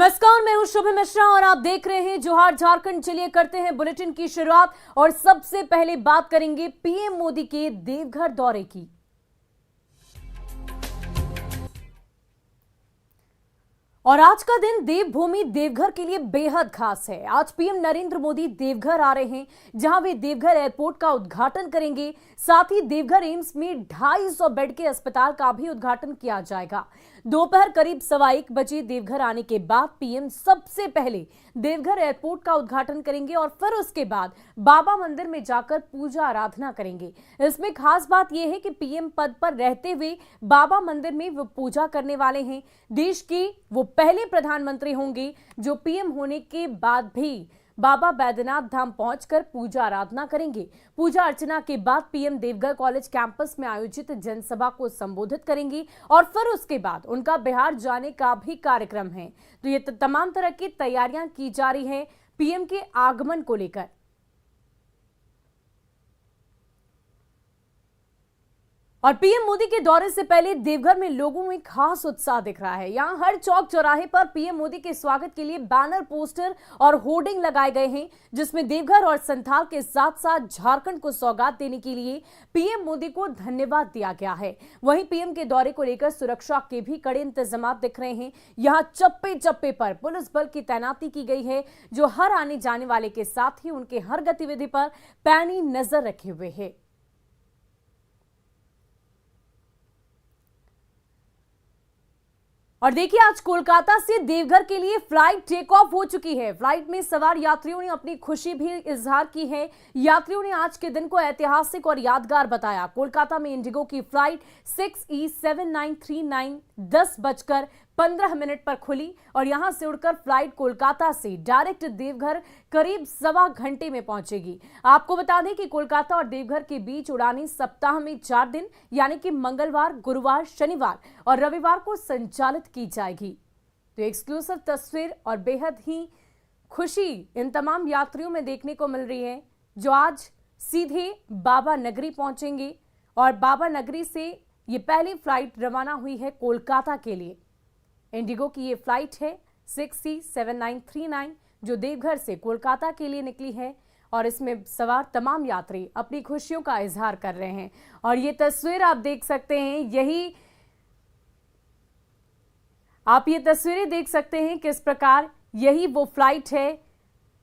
नमस्कार, मैं हूं शुभम मिश्रा और आप देख रहे हैं जोहार झारखंड। चलिए करते हैं बुलेटिन की शुरुआत और सबसे पहले बात करेंगे पीएम मोदी के देवघर दौरे की। और आज का दिन देवभूमि देवघर के लिए बेहद खास है। आज पीएम नरेंद्र मोदी देवघर आ रहे हैं, जहां वे देवघर एयरपोर्ट का उद्घाटन करेंगे। साथ ही देवघर एम्स में 250 बेड के अस्पताल का भी उद्घाटन किया जाएगा। दोपहर करीब 1:15 बजे देवघर आने के बाद पीएम सबसे पहले देवघर एयरपोर्ट का उद्घाटन करेंगे और फिर उसके बाद बाबा मंदिर में जाकर पूजा आराधना करेंगे। इसमें खास बात यह है कि पीएम पद पर रहते हुए बाबा मंदिर में वो पूजा करने वाले हैं। देश के वो पहले प्रधानमंत्री होंगे जो पीएम होने के बाद भी बाबा बैद्यनाथ धाम पहुंचकर पूजा आराधना करेंगे। पूजा अर्चना के बाद पीएम देवघर कॉलेज कैंपस में आयोजित जनसभा को संबोधित करेंगी और फिर उसके बाद उनका बिहार जाने का भी कार्यक्रम है। तो ये तमाम तरह की तैयारियां की जा रही हैं पीएम के आगमन को लेकर। और पीएम मोदी के दौरे से पहले देवघर में लोगों में खास उत्साह दिख रहा है। यहां हर चौक चौराहे पर पीएम मोदी के स्वागत के लिए बैनर, पोस्टर और होर्डिंग लगाए गए हैं, जिसमें देवघर और संथाल के साथ साथ झारखंड को सौगात देने के लिए पीएम मोदी को धन्यवाद दिया गया है। वहीं पीएम के दौरे को लेकर सुरक्षा के भी कड़े इंतजाम दिख रहे हैं। यहां चप्पे चप्पे पर पुलिस बल की तैनाती की गई है, जो हर आने जाने वाले के साथ ही उनके हर गतिविधि पर पैनी नजर रखे हुए है। और देखिए, आज कोलकाता से देवघर के लिए फ्लाइट टेक ऑफ हो चुकी है। फ्लाइट में सवार यात्रियों ने अपनी खुशी भी इजहार की है। यात्रियों ने आज के दिन को ऐतिहासिक और यादगार बताया। कोलकाता में इंडिगो की फ्लाइट 6E7939 10:15 पर खुली और यहां से उड़कर फ्लाइट कोलकाता से डायरेक्ट देवघर करीब 1.25 घंटे में पहुंचेगी। आपको बता दें कि कोलकाता और देवघर के बीच उड़ानें सप्ताह में 4 दिन यानी कि मंगलवार, गुरुवार, शनिवार और रविवार को संचालित की जाएगी। तो एक्सक्लूसिव तस्वीर और बेहद ही खुशी इन तमाम यात्रियों में देखने को मिल रही है, जो आज सीधे बाबा नगरी पहुंचेंगे और बाबा नगरी से ये पहली फ्लाइट रवाना हुई है कोलकाता के लिए। इंडिगो की ये फ्लाइट है 6E7939 जो देवघर से कोलकाता के लिए निकली है और इसमें सवार तमाम यात्री अपनी खुशियों का इजहार कर रहे हैं। और ये तस्वीर आप देख सकते हैं, आप ये तस्वीरें देख सकते हैं किस प्रकार यही वो फ्लाइट है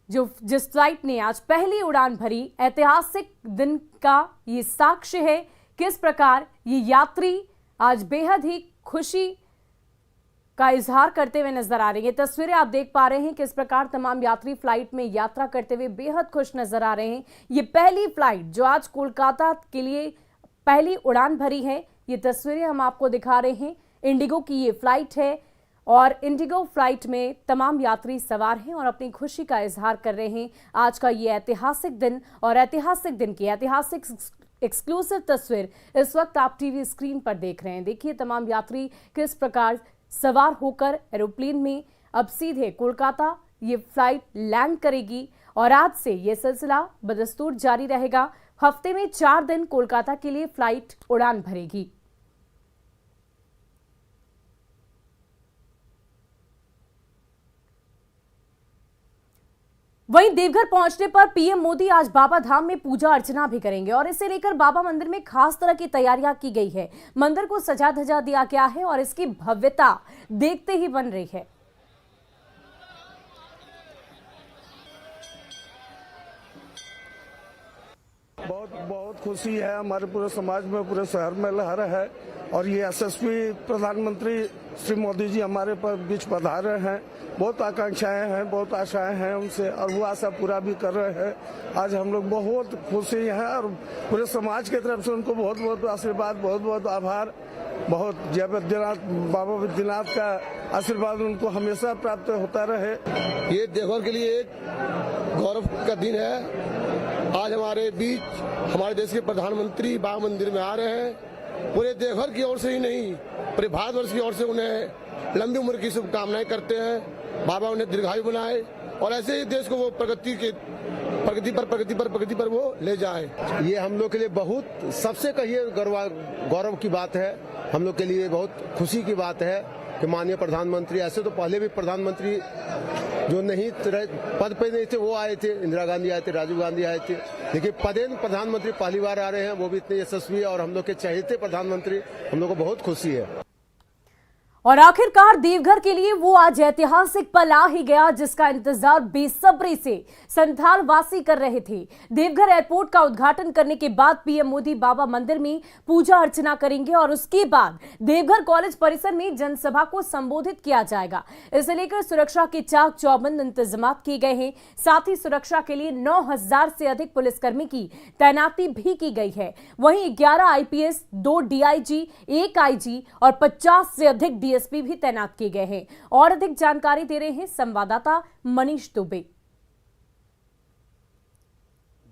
जिस फ्लाइट ने आज पहली उड़ान भरी। ऐतिहासिक दिन का ये साक्ष्य है किस प्रकार ये यात्री आज बेहद ही खुशी का इजहार करते हुए नजर आ रही है। तस्वीरें आप देख पा रहे हैं किस प्रकार तमाम यात्री फ्लाइट में यात्रा करते हुए बेहद खुश नजर आ रहे हैं। ये पहली फ्लाइट जो आज कोलकाता के लिए पहली उड़ान भरी है, ये तस्वीरें हम आपको दिखा रहे हैं। इंडिगो की ये फ्लाइट है और इंडिगो फ्लाइट में तमाम यात्री सवार हैं और अपनी खुशी का इजहार कर रहे हैं। आज का ये ऐतिहासिक दिन और ऐतिहासिक दिन की ऐतिहासिक एक्सक्लूसिव तस्वीर इस वक्त आप टीवी स्क्रीन पर देख रहे हैं। देखिए तमाम यात्री किस प्रकार सवार होकर एरोप्लेन में अब सीधे कोलकाता ये फ्लाइट लैंड करेगी और आज से ये सिलसिला बदस्तूर जारी रहेगा। हफ्ते में 4 दिन कोलकाता के लिए फ्लाइट उड़ान भरेगी। वहीं देवघर पहुंचने पर पीएम मोदी आज बाबा धाम में पूजा अर्चना भी करेंगे और इसे लेकर बाबा मंदिर में खास तरह की तैयारियां की गई है। मंदिर को सजा धजा दिया गया है और इसकी भव्यता देखते ही बन रही है। बहुत खुशी है, हमारे पूरे समाज में, पूरे शहर में लहर है। और ये यशस्वी प्रधानमंत्री श्री मोदी जी हमारे बीच पधारे हैं। बहुत आकांक्षाएं हैं, बहुत आशाएं हैं उनसे और वो आशा पूरा भी कर रहे हैं। आज हम लोग बहुत खुशी हैं और पूरे समाज की तरफ से उनको बहुत बहुत आशीर्वाद, बहुत बहुत आभार। बहुत जय बैद्यनाथ, बाबा बैद्यनाथ का आशीर्वाद उनको हमेशा प्राप्त होता रहे। ये देवघर के लिए एक गौरव का दिन है। आज हमारे बीच हमारे देश के प्रधानमंत्री बाबा मंदिर में आ रहे हैं। पूरे देवघर की ओर से ही नहीं, पूरे भारतवर्ष की ओर से उन्हें लंबी उम्र की शुभकामनाएं करते हैं। बाबा उन्हें दीर्घायु बनाए और ऐसे ही देश को वो प्रगति पर वो ले जाए। ये हम लोग के लिए बहुत, सबसे कहिए गौरव की बात है। हम लोग के लिए बहुत खुशी की बात है कि माननीय प्रधानमंत्री, ऐसे तो पहले भी प्रधानमंत्री जो नहीं पद पे नहीं थे वो आए थे, इंदिरा गांधी आए थे, राजीव गांधी आए थे, लेकिन पदेन प्रधानमंत्री पहली बार आ रहे हैं, वो भी इतने यशस्वी और हम लोग के चहेते प्रधानमंत्री, हम लोग को बहुत खुशी है। और आखिरकार देवघर के लिए वो आज ऐतिहासिक पल आ ही गया जिसका इंतजार बेसब्री से संथाल वासी कर रहे थे। देवघर एयरपोर्ट का उद्घाटन करने के बाद पीएम मोदी बाबा मंदिर में पूजा अर्चना करेंगे और उसके बाद देवघर कॉलेज परिसर में जनसभा को संबोधित किया जाएगा। इसे लेकर सुरक्षा के चाक चौबंद इंतजाम किए गए हैं। साथ ही सुरक्षा के लिए 9000 से अधिक पुलिसकर्मी की तैनाती भी की गई है। वहीं 11 आईपीएस, 2 डीआईजी, 1 आईजी और 50 से अधिक डीएसपी भी तैनात किए गए हैं। और अधिक जानकारी दे रहे हैं संवाददाता मनीष दुबे।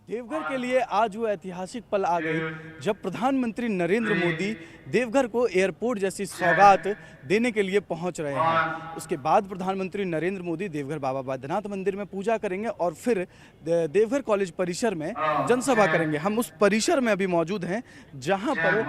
देवघर के लिए आज वो ऐतिहासिक पल आ गई जब प्रधानमंत्री नरेंद्र मोदी देवघर को एयरपोर्ट जैसी सौगात देने के लिए पहुंच रहे हैं। उसके बाद प्रधानमंत्री नरेंद्र मोदी देवघर बाबा बैद्यनाथ मंदिर में पूजा करेंगे और फिर देवघर कॉलेज परिसर में जनसभा करेंगे। हम उस परिसर में अभी मौजूद हैं जहां पर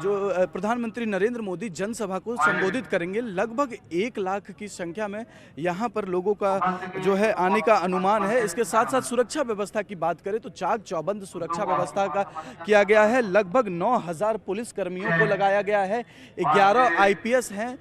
जो प्रधानमंत्री नरेंद्र मोदी जनसभा को संबोधित करेंगे। लगभग 1 लाख की संख्या में यहाँ पर लोगों का जो है आने का अनुमान है। इसके साथ साथ सुरक्षा व्यवस्था की बात करें तो चाक चौबंद सुरक्षा व्यवस्था का किया गया है। लगभग 9000 पुलिस कर्मियों को लगाया गया है। 11 आईपीएस हैं,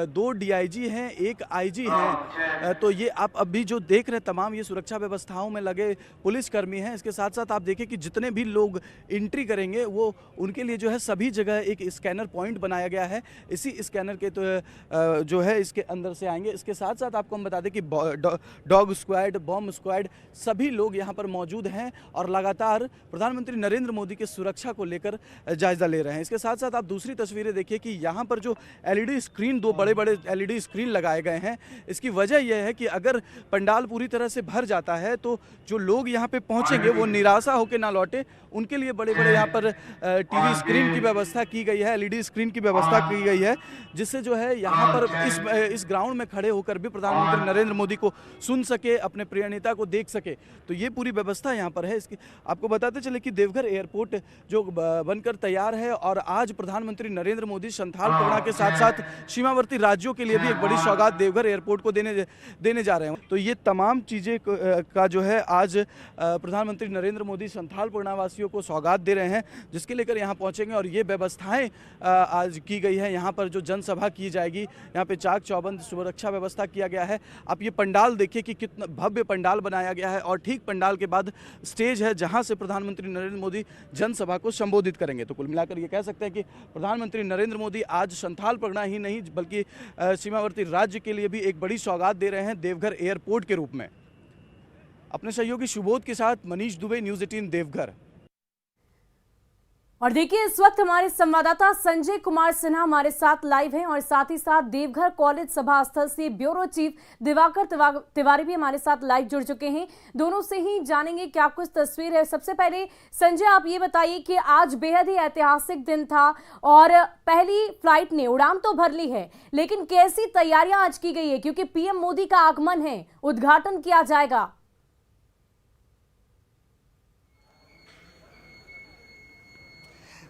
2 डीआईजी हैं, 1 आईजी हैं। तो ये आप अभी जो देख रहे हैं तमाम ये सुरक्षा व्यवस्थाओं में लगे पुलिसकर्मी हैं। इसके साथ साथ आप देखिए कि जितने भी लोग एंट्री करेंगे वो उनके लिए जो है सभी जगह एक स्कैनर पॉइंट बनाया गया है। इसी स्कैनर के तो जो है इसके अंदर से आएंगे। इसके साथ साथ आपको हम बता दें कि डॉग स्क्वाड, बॉम्ब स्क्वाड सभी लोग यहाँ पर मौजूद हैं और लगातार प्रधानमंत्री नरेंद्र मोदी की सुरक्षा को लेकर जायजा ले रहे हैं। इसके साथ साथ आप दूसरी तस्वीरें देखिए कि यहाँ पर जो एलईडी स्क्रीन, 2 बड़े-बड़े एलईडी स्क्रीन लगाए गए हैं। इसकी वजह यह है कि अगर पंडाल पूरी तरह से भर जाता है तो जो लोग यहाँ पे पहुँचेंगे वो निराशा होकर ना लौटे, उनके लिए बड़े-बड़े यहाँ पर टीवी स्क्रीन की व्यवस्था की गई है, एलईडी स्क्रीन की व्यवस्था की गई है, जिससे जो है यहाँ पर इस ग्राउंड में खड़े होकर भी प्रधानमंत्री नरेंद्र मोदी को सुन सके, अपने प्रिय नेता को देख सके। तो ये पूरी व्यवस्था यहाँ पर है। इसकी आपको बताते चले कि देवघर एयरपोर्ट जो बनकर तैयार है और आज प्रधानमंत्री नरेंद्र मोदी संथाल परगना के साथ साथ सीमावर्ती राज्यों के लिए भी एक बड़ी सौगात देवघर एयरपोर्ट को देने जा रहे हैं। तो ये तमाम चीज़ें का जो है आज प्रधानमंत्री नरेंद्र मोदी संथाल परगना वासियों को सौगात दे रहे हैं, जिसके लेकर यहाँ पहुँचेंगे। और ये व्यवस्थाएं आज की गई है। यहाँ पर जो जनसभा की जाएगी, यहाँ पे चाक चौबंद सुरक्षा व्यवस्था किया गया है। आप ये पंडाल देखिए कि कितना भव्य पंडाल बनाया गया है और ठीक पंडाल के बाद स्टेज है जहाँ से प्रधानमंत्री नरेंद्र मोदी जनसभा को संबोधित करेंगे। तो कुल मिलाकर ये कह सकते हैं कि प्रधानमंत्री नरेंद्र मोदी आज संथाल परगना ही नहीं बल्कि सीमावर्ती राज्य के लिए भी एक बड़ी सौगात दे रहे हैं देवघर एयरपोर्ट के रूप में। अपने सहयोगी सुबोध के साथ मनीष दुबे, न्यूज़ 18 देवघर। और देखिए इस वक्त हमारे संवाददाता संजय कुमार सिन्हा हमारे साथ लाइव हैं और साथ ही साथ देवघर कॉलेज सभा स्थल से ब्यूरो चीफ दिवाकर तिवारी भी हमारे साथ लाइव जुड़ चुके हैं। दोनों से ही जानेंगे क्या कुछ तस्वीर है। सबसे पहले संजय, आप ये बताइए कि आज बेहद ही ऐतिहासिक दिन था और पहली फ्लाइट ने उड़ान तो भर ली है, लेकिन कैसी तैयारियां आज की गई है क्योंकि पीएम मोदी का आगमन है, उद्घाटन किया जाएगा।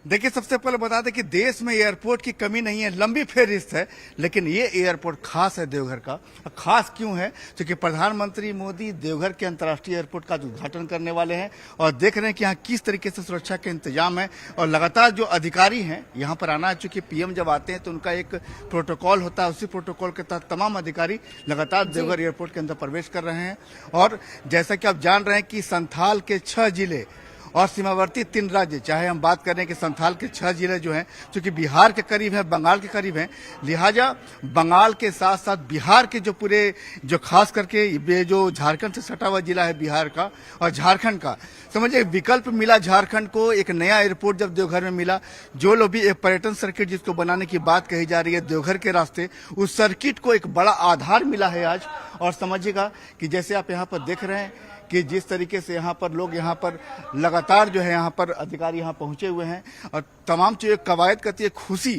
देखिए, सबसे पहले बता दें कि देश में एयरपोर्ट की कमी नहीं है, लंबी फेहरिस्त है, लेकिन ये एयरपोर्ट खास है देवघर का। खास क्यों है? क्योंकि प्रधानमंत्री मोदी देवघर के अंतर्राष्ट्रीय एयरपोर्ट का उद्घाटन करने वाले हैं और देख रहे हैं कि यहाँ किस तरीके से सुरक्षा के इंतजाम है। और लगातार जो अधिकारी हैं यहाँ पर आना है, चूंकि पीएम जब आते हैं तो उनका एक प्रोटोकॉल होता है, उसी प्रोटोकॉल के तहत तमाम अधिकारी लगातार देवघर एयरपोर्ट के अंदर प्रवेश कर रहे हैं। और जैसा कि आप जान रहे हैं कि संथाल के 6 जिले और सीमावर्ती 3 राज्य, चाहे हम बात करें कि संथाल के 6 जिले जो हैं, क्योंकि बिहार के करीब है, बंगाल के करीब हैं, लिहाजा बंगाल के साथ साथ बिहार के जो पूरे जो खास करके ये जो झारखंड से सटा हुआ जिला है बिहार का और झारखंड का, समझिए विकल्प मिला झारखंड को। एक नया एयरपोर्ट जब देवघर में मिला, जो लोग भी एक पर्यटन सर्किट जिसको बनाने की बात कही जा रही है देवघर के रास्ते, उस सर्किट को एक बड़ा आधार मिला है आज। और समझिएगा कि जैसे आप यहाँ पर देख रहे हैं कि जिस तरीके से यहाँ पर लोग यहाँ पर लगातार जो है यहाँ पर अधिकारी यहाँ पहुंचे हुए हैं और तमाम चीजें कवायद करती है खुशी,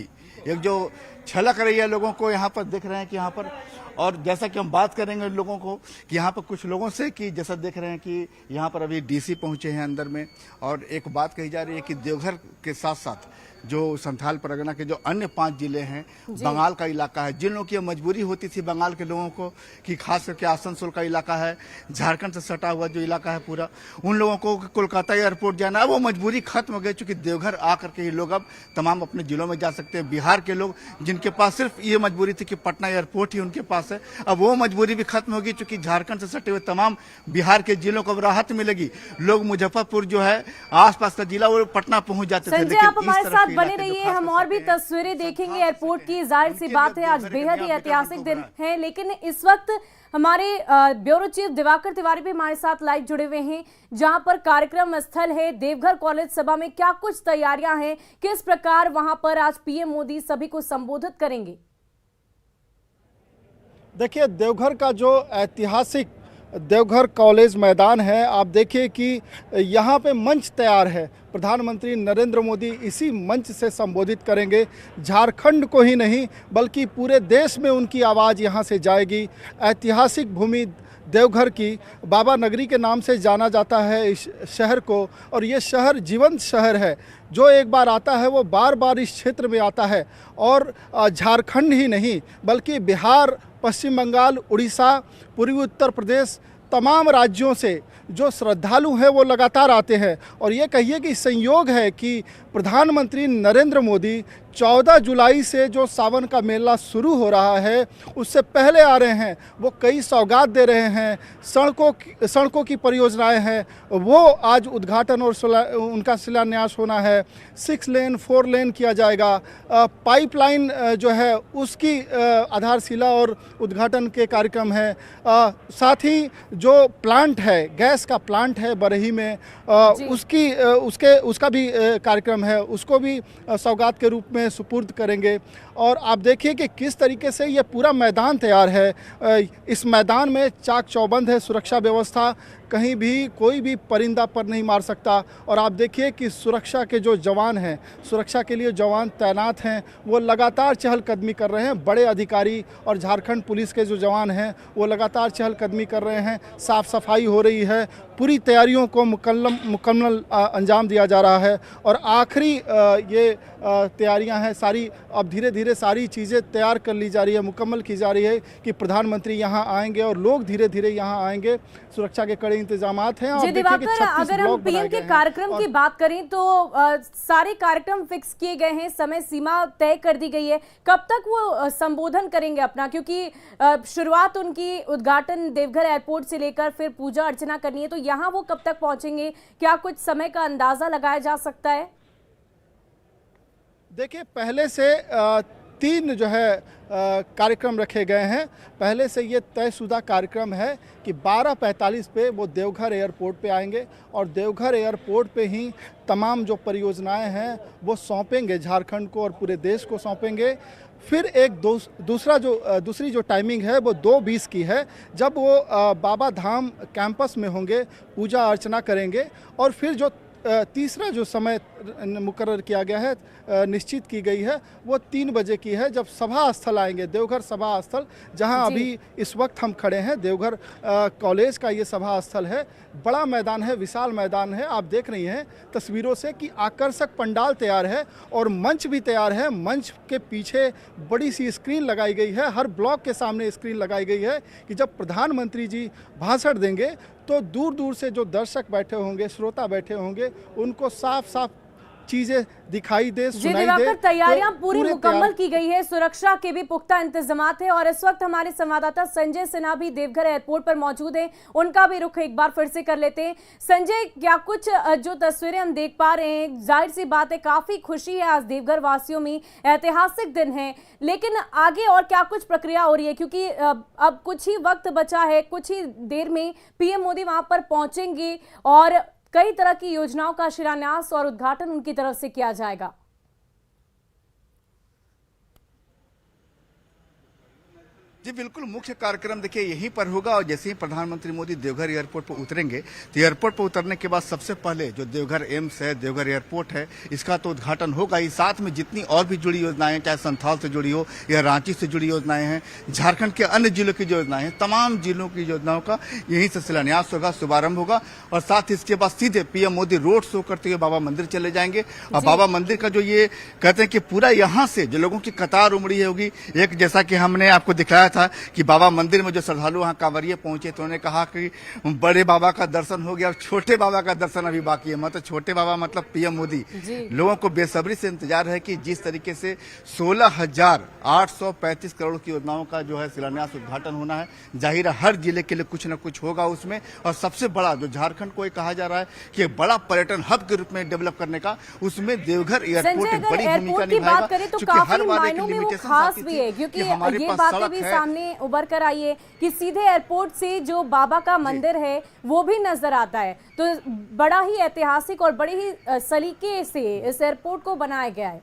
एक जो छलक रही है लोगों को। यहाँ पर देख रहे हैं कि यहाँ पर, और जैसा कि हम बात करेंगे लोगों को कि यहाँ पर कुछ लोगों से कि जैसा देख रहे हैं कि यहाँ पर अभी डीसी पहुंचे हैं अंदर में, और एक बात कही जा रही है कि देवघर के साथ साथ जो संथाल परगना के जो अन्य 5 जिले हैं, बंगाल का इलाका है, जिन लोगों की मजबूरी होती थी बंगाल के लोगों को कि खास करके आसनसोल का इलाका है, झारखंड से सटा हुआ जो इलाका है पूरा, उन लोगों को कोलकाता एयरपोर्ट जाना है, वो मजबूरी खत्म हो गई। चूंकि देवघर आकर के ही लोग अब तमाम अपने जिलों में जा सकते हैं। बिहार के लोग जिनके पास सिर्फ ये मजबूरी थी कि पटना एयरपोर्ट ही उनके पास है, अब वो मजबूरी भी खत्म होगी। चूंकि झारखंड से सटे हुए तमाम बिहार के जिलों को अब राहत मिलेगी। लोग मुजफ्फरपुर जो है आसपास का जिला, वो पटना पहुंच जाते थे। संजय, आप हमारे साथ बने रहिए, हम और भी तस्वीरें देखेंगे एयरपोर्ट की। जाहिर सी बात है आज बेहद ही ऐतिहासिक दिन है, लेकिन इस वक्त हमारे ब्यूरो चीफ दिवाकर तिवारी भी हमारे साथ लाइव जुड़े हुए हैं, जहां पर कार्यक्रम स्थल है देवघर कॉलेज सभा में क्या कुछ तैयारियां हैं, किस प्रकार वहां पर आज पीएम मोदी सभी को संबोधित करेंगे। देखिए, देवघर का जो ऐतिहासिक देवघर कॉलेज मैदान है, आप देखिए कि यहाँ पे मंच तैयार है। प्रधानमंत्री नरेंद्र मोदी इसी मंच से संबोधित करेंगे। झारखंड को ही नहीं बल्कि पूरे देश में उनकी आवाज़ यहाँ से जाएगी। ऐतिहासिक भूमि देवघर की बाबा नगरी के नाम से जाना जाता है इस शहर को, और ये शहर जीवंत शहर है। जो एक बार आता है वो बार बार इस क्षेत्र में आता है, और झारखंड ही नहीं बल्कि बिहार, पश्चिम बंगाल, उड़ीसा, पूर्वी उत्तर प्रदेश, तमाम राज्यों से जो श्रद्धालु हैं वो लगातार आते हैं। और ये कहिए कि संयोग है कि प्रधानमंत्री नरेंद्र मोदी 14 जुलाई से जो सावन का मेला शुरू हो रहा है उससे पहले आ रहे हैं। वो कई सौगात दे रहे हैं, सड़कों की परियोजनाएं हैं, वो आज उद्घाटन और उनका शिलान्यास होना है। 6 लेन 4 लेन किया जाएगा। पाइपलाइन जो है उसकी आधारशिला और उद्घाटन के कार्यक्रम है। साथ ही जो प्लांट है, गैस का प्लांट है बरही में, उसका भी कार्यक्रम है, उसको भी सौगात के रूप में सुपुर्द करेंगे। और आप देखिए कि किस तरीके से ये पूरा मैदान तैयार है। इस मैदान में चाक चौबंद है, सुरक्षा व्यवस्था, कहीं भी कोई भी परिंदा पर नहीं मार सकता। और आप देखिए कि सुरक्षा के जो जवान हैं, सुरक्षा के लिए जवान तैनात हैं, वो लगातार चहलकदमी कर रहे हैं। बड़े अधिकारी और झारखंड पुलिस के जो जवान हैं वो लगातार चहलकदमी कर रहे हैं। साफ सफाई हो रही है, पूरी तैयारियों को मुकम्मल अंजाम दिया जा रहा है। और आखिरी ये तैयारियां हैं सारी, अब धीरे धीरे सारी चीज़ें तैयार कर ली जा रही है, मुकम्मल की जा रही है कि प्रधानमंत्री यहाँ आएंगे और लोग धीरे धीरे यहाँ आएंगे। सुरक्षा के कड़े इंतजामात हैं। जी दिवाकर, अगर हम पीएम के कार्यक्रम की बात करें तो सारे कार्यक्रम फिक्स किए गए हैं, समय सीमा तय कर दी गई है। कब तक वो संबोधन करेंगे अपना, क्योंकि शुरुआत उनकी उद्घाटन देवघर एयरपोर्ट से लेकर फिर पूजा अर्चना करनी है, तो यहाँ वो कब तक पहुंचेंगे, क्या कुछ समय का अंदाजा लगाया जा सकता है? देखिए, पहले से 3 जो है कार्यक्रम रखे गए हैं। पहले से ये तयशुदा कार्यक्रम है कि 12:45 पे वो देवघर एयरपोर्ट पे आएंगे, और देवघर एयरपोर्ट पे ही तमाम जो परियोजनाएं हैं वो सौंपेंगे, झारखंड को और पूरे देश को सौंपेंगे। फिर एक दूसरी जो टाइमिंग है वो 2:20 की है, जब वो बाबा धाम कैंपस में होंगे, पूजा अर्चना करेंगे। और फिर जो तीसरा जो समय मुकर्रर किया गया है, निश्चित की गई है, वो 3 बजे की है, जब सभा स्थल आएंगे, देवघर सभा स्थल, जहां अभी इस वक्त हम खड़े हैं। देवघर कॉलेज का ये सभा स्थल है, बड़ा मैदान है, विशाल मैदान है। आप देख रही हैं तस्वीरों से कि आकर्षक पंडाल तैयार है और मंच भी तैयार है। मंच के पीछे बड़ी सी स्क्रीन लगाई गई है, हर ब्लॉक के सामने स्क्रीन लगाई गई है कि जब प्रधानमंत्री जी भाषण देंगे तो दूर दूर से जो दर्शक बैठे होंगे, श्रोता बैठे होंगे, उनको साफ साफ चीजें दिखाई दे, सुनाई दे। तैयारियां पूरी मुकम्मल की गई है, सुरक्षा के भी पुख्ता इंतजामात है। और इस वक्त हमारे संवाददाता संजय सिन्हा भी देवघर एयरपोर्ट पर मौजूद हैं, उनका भी रुख एक बार फिर से कर लेते हैं। संजय, क्या कुछ जो तस्वीरें हम देख पा रहे हैं, जाहिर सी बात है काफी खुशी है आज देवघर वासियों में, ऐतिहासिक दिन है, लेकिन आगे और क्या कुछ प्रक्रिया हो रही है, क्योंकि अब कुछ ही वक्त बचा है, कुछ ही देर में पीएम मोदी वहां पर पहुंचेंगे और कई तरह की योजनाओं का शिलान्यास और उद्घाटन उनकी तरफ से किया जाएगा। जी बिल्कुल, मुख्य कार्यक्रम देखिए यहीं पर होगा और जैसे ही प्रधानमंत्री मोदी देवघर एयरपोर्ट पर उतरेंगे तो एयरपोर्ट पर उतरने के बाद सबसे पहले जो देवघर एम्स है, देवघर एयरपोर्ट है, इसका तो उद्घाटन होगा ही। साथ में जितनी और भी जुड़ी योजनाएं, चाहे संथाल से जुड़ी हो या रांची से जुड़ी योजनाएं हैं, झारखंड के अन्य जिलों की योजनाएं हैं, तमाम जिलों की योजनाओं का यहीं से शिलान्यास होगा, शुभारंभ होगा। और साथ ही इसके बाद सीधे पीएम मोदी रोड शो करते हुए बाबा मंदिर चले जाएंगे। और बाबा मंदिर का जो ये कहते हैं कि पूरा यहाँ से जो लोगों की कतार उमड़ी होगी, एक जैसा कि हमने आपको दिखाया था कि बाबा मंदिर में जो श्रद्धालु वहां कांवरिये पहुंचे तो उन्होंने कहा कि बड़े बाबा का दर्शन हो गया, छोटे बाबा का दर्शन अभी बाकी है। मतलब छोटे बाबा मतलब पीएम मोदी। लोगों को बेसब्री से इंतजार है कि जिस तरीके से 16,835 करोड़ की योजनाओं का जो है शिलान्यास उद्घाटन होना है, जाहिर है हर जिले के लिए कुछ न कुछ होगा उसमें। और सबसे बड़ा जो झारखंड को कहा जा रहा है कि बड़ा पर्यटन हब के रूप में डेवलप करने का, उसमें देवघर एयरपोर्ट एक बड़ी भूमिका निभाएगा। तो काफी मायनों में वो खास भी है, क्योंकि ये बातें भी सामने उभर कर आई है कि सीधे एयरपोर्ट से जो बाबा का मंदिर है वो भी नजर आता है। तो बड़ा ही ऐतिहासिक और बड़े ही सलीके से इस एयरपोर्ट को बनाया गया है।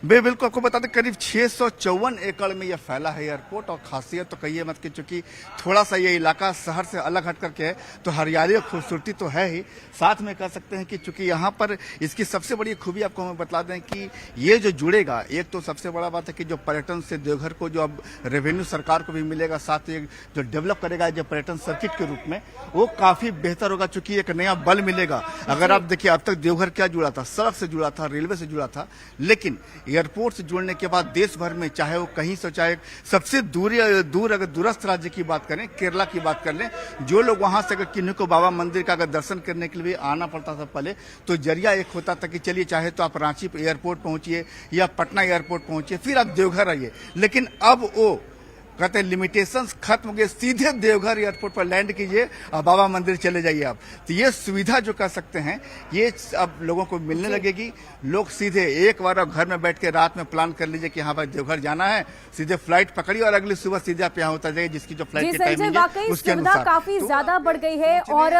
बिल्कुल, आपको बता दें करीब 654 एकड़ में यह फैला है एयरपोर्ट। और खासियत तो कहिए मत कि चूंकि थोड़ा सा ये इलाका शहर से अलग हट करके है तो हरियाली और खूबसूरती तो है ही, साथ में कह सकते हैं कि चूंकि यहाँ पर इसकी सबसे बड़ी खूबी आपको हम बता दें कि ये जो जुड़ेगा, एक तो सबसे बड़ा बात है कि जो पर्यटन से देवघर को जो अब रेवेन्यू सरकार को भी मिलेगा, साथ ही जो डेवलप करेगा जो पर्यटन सर्किट के रूप में, वो काफी बेहतर होगा। चूंकि एक नया बल मिलेगा। अगर आप देखिए अब तक देवघर क्या जुड़ा था, सड़क से जुड़ा था, रेलवे से जुड़ा था, लेकिन एयरपोर्ट से जुड़ने के बाद देश भर में चाहे वो कहीं से, चाहे सबसे दूर अगर दूरस्थ राज्य की बात करें, केरला की बात कर लें, जो लोग वहां से अगर किन्हीं को बाबा मंदिर का अगर दर्शन करने के लिए आना पड़ता था पहले, तो जरिया एक होता था कि चलिए चाहे तो आप रांची एयरपोर्ट पहुंचिए या पटना एयरपोर्ट पहुंचिए, फिर आप देवघर आइए। लेकिन अब वो कहते हैं लिमिटेशंस खत्म हो गए, सीधे देवघर एयरपोर्ट पर लैंड कीजिए और बाबा मंदिर चले जाइए आप। तो ये सुविधा जो कह सकते हैं ये अब लोगों को मिलने लगेगी। लोग सीधे एक बार घर में बैठ के रात में प्लान कर लीजिए कि हाँ भाई देवघर जाना है, सीधे फ्लाइट पकड़िए और अगली सुबह सीधे आप यहाँ उतर जाइए, जिसकी जो फ्लाइट की टाइमिंग है उसके अनुसार। काफी ज्यादा बढ़ गई है। और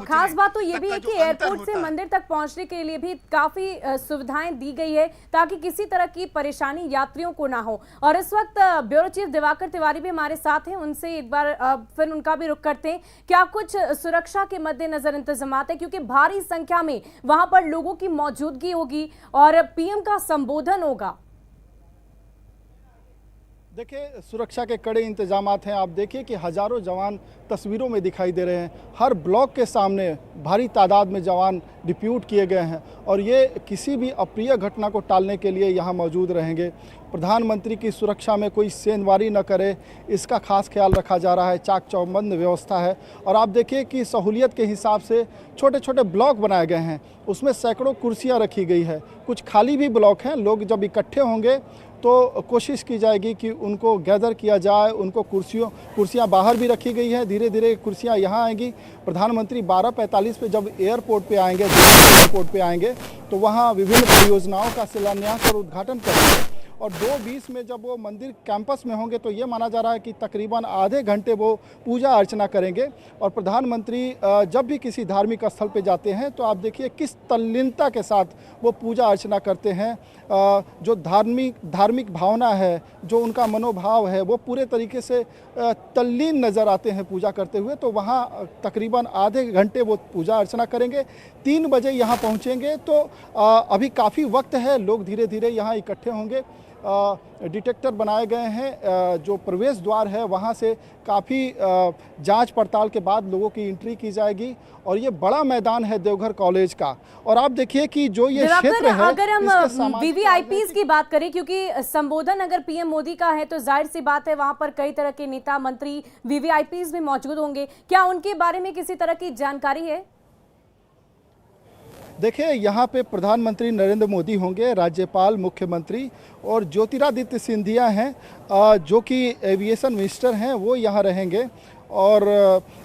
खास बात तो ये भी है कि एयरपोर्ट से मंदिर तक पहुंचने के लिए भी काफी सुविधाएं दी गई है ताकि किसी तरह की परेशानी यात्रियों को ना हो। और इस वक्त ब्यूरो चीफ दिवाकर तिवारी भी हमारे साथ हैं, उनसे एक बार फिर उनका भी रुख करते हैं। क्या कुछ सुरक्षा के मद्देनजर इंतजामात है, क्योंकि भारी संख्या में वहां पर लोगों की मौजूदगी होगी और पीएम का संबोधन होगा? देखिए, सुरक्षा के कड़े इंतजामात हैं। आप देखिए कि हजारों जवान तस्वीरों में दिखाई दे रहे हैं। हर ब्लॉक के सामने भारी तादाद में जवान डिप्यूट किए गए हैं और ये किसी भी अप्रिय घटना को टालने के लिए यहाँ मौजूद रहेंगे। प्रधानमंत्री की सुरक्षा में कोई सेंधमारी न करे, इसका खास ख्याल रखा जा रहा है। चाक चौबंद व्यवस्था है और आप देखिए कि सहूलियत के हिसाब से छोटे छोटे ब्लॉक बनाए गए हैं, उसमें सैकड़ों कुर्सियाँ रखी गई है। कुछ खाली भी ब्लॉक हैं। लोग जब इकट्ठे होंगे तो कोशिश की जाएगी कि उनको गैदर किया जाए, उनको कुर्सियां बाहर भी रखी गई है। धीरे धीरे कुर्सियां यहां आएंगी। प्रधानमंत्री 12:45 पे जब एयरपोर्ट पे आएंगे, एयरपोर्ट पे आएंगे तो वहां विभिन्न परियोजनाओं का शिलान्यास और उद्घाटन करेंगे। और 2:20 में जब वो मंदिर कैंपस में होंगे तो ये माना जा रहा है कि तकरीबन आधे घंटे वो पूजा अर्चना करेंगे। और प्रधानमंत्री जब भी किसी धार्मिक स्थल पे जाते हैं तो आप देखिए किस तल्लीनता के साथ वो पूजा अर्चना करते हैं। जो धार्मिक भावना है, जो उनका मनोभाव है, वो पूरे तरीके से तल्लीन नज़र आते हैं पूजा करते हुए। तो वहाँ तकरीबन आधे घंटे वो पूजा अर्चना करेंगे। 3 बजे यहाँ पहुँचेंगे तो अभी काफ़ी वक्त है। लोग धीरे धीरे यहाँ इकट्ठे होंगे। डिटेक्टर बनाए गए हैं। जो प्रवेश द्वार है वहाँ से काफ़ी जांच पड़ताल के बाद लोगों की एंट्री की जाएगी। और ये बड़ा मैदान है देवघर कॉलेज का। और आप देखिए कि जो ये क्षेत्र है, अगर हम वीवीआईपीज की बात करें, क्योंकि संबोधन अगर पीएम मोदी का है तो जाहिर सी बात है वहां पर कई तरह के नेता, मंत्री, वीवीआईपीज भी मौजूद होंगे। क्या उनके बारे में किसी तरह की जानकारी है? देखिए, यहाँ पे प्रधानमंत्री नरेंद्र मोदी होंगे, राज्यपाल, मुख्यमंत्री और ज्योतिरादित्य सिंधिया हैं जो कि एविएशन मिनिस्टर हैं, वो यहाँ रहेंगे। और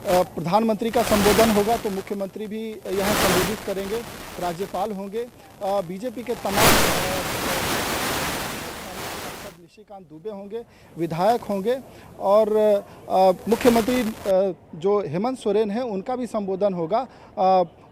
प्रधानमंत्री का संबोधन होगा तो मुख्यमंत्री भी यहाँ संबोधित करेंगे, राज्यपाल होंगे, बीजेपी के तमाम निशिकांत दुबे होंगे, विधायक होंगे और मुख्यमंत्री जो हेमंत सोरेन हैं उनका भी संबोधन होगा।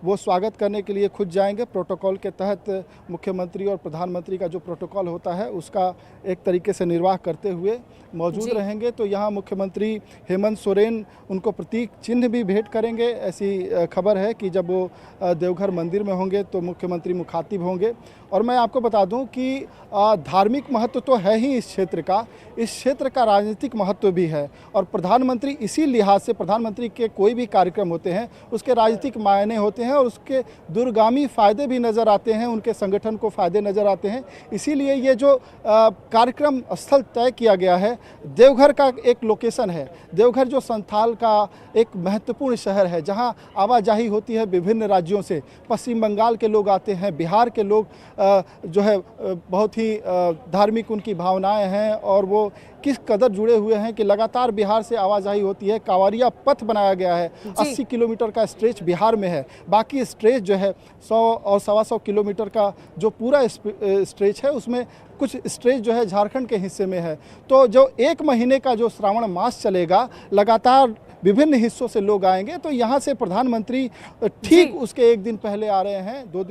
वो स्वागत करने के लिए खुद जाएंगे। प्रोटोकॉल के तहत मुख्यमंत्री और प्रधानमंत्री का जो प्रोटोकॉल होता है उसका एक तरीके से निर्वाह करते हुए मौजूद रहेंगे। तो यहाँ मुख्यमंत्री हेमंत सोरेन उनको प्रतीक चिन्ह भी भेंट करेंगे। ऐसी खबर है कि जब वो देवघर मंदिर में होंगे तो मुख्यमंत्री मुखातिब होंगे। और मैं आपको बता दूं कि धार्मिक महत्व तो है ही इस क्षेत्र का, इस क्षेत्र का राजनीतिक महत्व भी है। और प्रधानमंत्री इसी लिहाज से, प्रधानमंत्री के कोई भी कार्यक्रम होते हैं उसके राजनीतिक मायने होते हैं और उसके दूरगामी फ़ायदे भी नज़र आते हैं, उनके संगठन को फ़ायदे नज़र आते हैं। इसीलिए ये जो कार्यक्रम स्थल तय किया गया है देवघर का एक लोकेशन है। देवघर जो संथाल का एक महत्वपूर्ण शहर है जहाँ आवाजाही होती है विभिन्न राज्यों से। पश्चिम बंगाल के लोग आते हैं, बिहार के लोग जो है बहुत ही धार्मिक उनकी भावनाएं हैं और वो किस कदर जुड़े हुए हैं कि लगातार बिहार से आवाजाही होती है। कांवरिया पथ बनाया गया है, 80 किलोमीटर का स्ट्रेच बिहार में है, बाकी स्ट्रेच जो है 100 और 125 किलोमीटर का जो पूरा स्ट्रेच है उसमें कुछ स्ट्रेच जो है झारखंड के हिस्से में है। तो जो 1 महीने का जो श्रावण मास चलेगा, लगातार विभिन्न हिस्सों से लोग आएंगे। तो यहाँ से प्रधानमंत्री ठीक उसके 1 दिन पहले आ रहे हैं, 2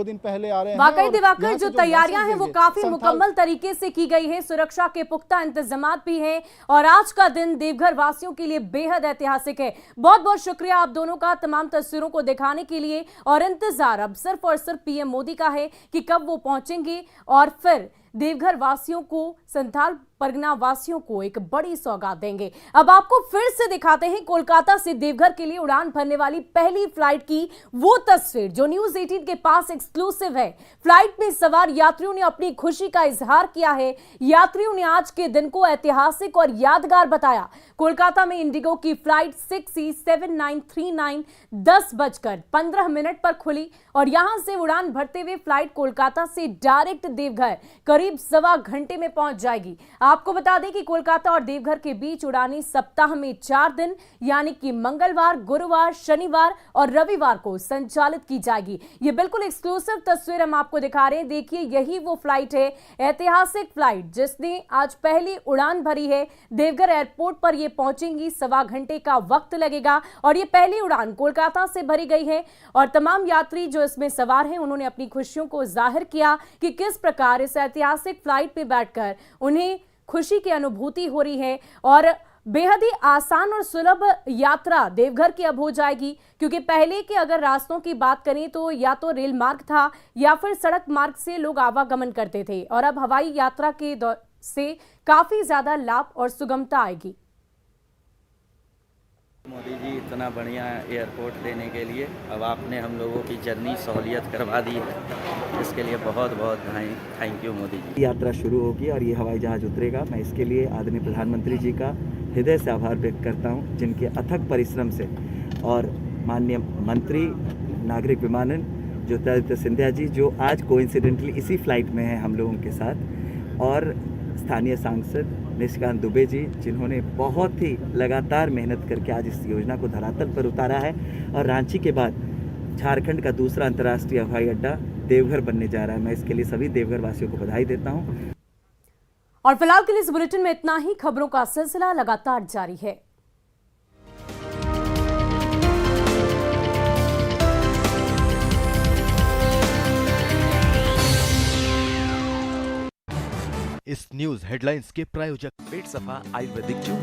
दिन पहले आ रहे हैं। वाकई दिवाकर, जो तैयारियां हैं वो काफी मुकम्मल तरीके से की गई है, सुरक्षा के पुख्ता इंतजामात भी हैं और आज का दिन देवघर वासियों के लिए बेहद ऐतिहासिक है। बहुत बहुत शुक्रिया आप दोनों का तमाम तस्वीरों को दिखाने के लिए। और इंतजार अब सिर्फ और सिर्फ पीएम मोदी का है कि कब वो पहुंचेंगे और फिर देवघर वासियों को, संथाल परगना वासियों को एक बड़ी सौगात देंगे। अब आपको फिर से दिखाते हैं कोलकाता से देवघर के लिए उड़ान भरने वाली पहली फ्लाइट की वो तस्वीर जो न्यूज़ 18 के पास एक्सक्लूसिव है। फ्लाइट में सवार यात्रियों ने अपनी खुशी का इजहार किया है। यात्रियों ने आज के दिन को ऐतिहासिक और यादगार बताया। कोलकाता में इंडिगो की फ्लाइट 6E7939 10:15 पर खुली और यहां से उड़ान भरते हुए फ्लाइट कोलकाता से डायरेक्ट देवघर करीब 1.25 घंटे में पहुंच जाएगी। आपको बता दें कि कोलकाता और देवघर के बीच उड़ानें सप्ताह में 4 दिन यानी कि मंगलवार, गुरुवार, शनिवार और रविवार को संचालित की जाएगी। ये बिल्कुल एक्सक्लूसिव तस्वीर हम आपको दिखा रहे हैं। देखिए, यही वो फ्लाइट है, ऐतिहासिक फ्लाइट जिसने आज पहली उड़ान भरी है। देवघर एयरपोर्ट पर ये पहुंचेंगी, 1.25 घंटे का वक्त लगेगा और ये पहली उड़ान कोलकाता से भरी गई है। और तमाम यात्री जो इसमें सवार हैं उन्होंने अपनी खुशियों को जाहिर किया कि किस प्रकार इस ऐतिहासिक फ्लाइट पे बैठकर उन्हें खुशी की अनुभूति हो रही है और बेहद ही आसान और सुलभ यात्रा देवघर की अब हो जाएगी। क्योंकि पहले के अगर रास्तों की बात करें तो या तो रेल मार्ग था या फिर सड़क मार्ग से लोग आवागमन करते थे और अब हवाई यात्रा के से काफी ज्यादा लाभ और सुगमता आएगी। मोदी जी इतना बढ़िया एयरपोर्ट देने के लिए अब आपने हम लोगों की जर्नी सहूलियत करवा दी है, इसके लिए बहुत बहुत थैंक यू मोदी जी। यात्रा शुरू होगी और ये हवाई जहाज़ उतरेगा। मैं इसके लिए आदरणीय प्रधानमंत्री जी का हृदय से आभार व्यक्त करता हूँ, जिनके अथक परिश्रम से, और माननीय मंत्री नागरिक विमानन ज्योतिरादित्य सिंधिया जी जो आज कोइंसिडेंटली इसी फ्लाइट में हैं हम लोगों के साथ, और स्थानीय सांसद निशिकांत दुबे जी जिन्होंने बहुत ही लगातार मेहनत करके आज इस योजना को धरातल पर उतारा है और रांची के बाद झारखंड का दूसरा अंतर्राष्ट्रीय हवाई अड्डा देवघर बनने जा रहा है। मैं इसके लिए सभी देवघर वासियों को बधाई देता हूं। और फिलहाल के लिए इस बुलेटिन में इतना ही। खबरों का सिलसिला लगातार जारी है। इस न्यूज हेडलाइंस के प्रायोजक पेट सफा आयुर्वेदिक जूस।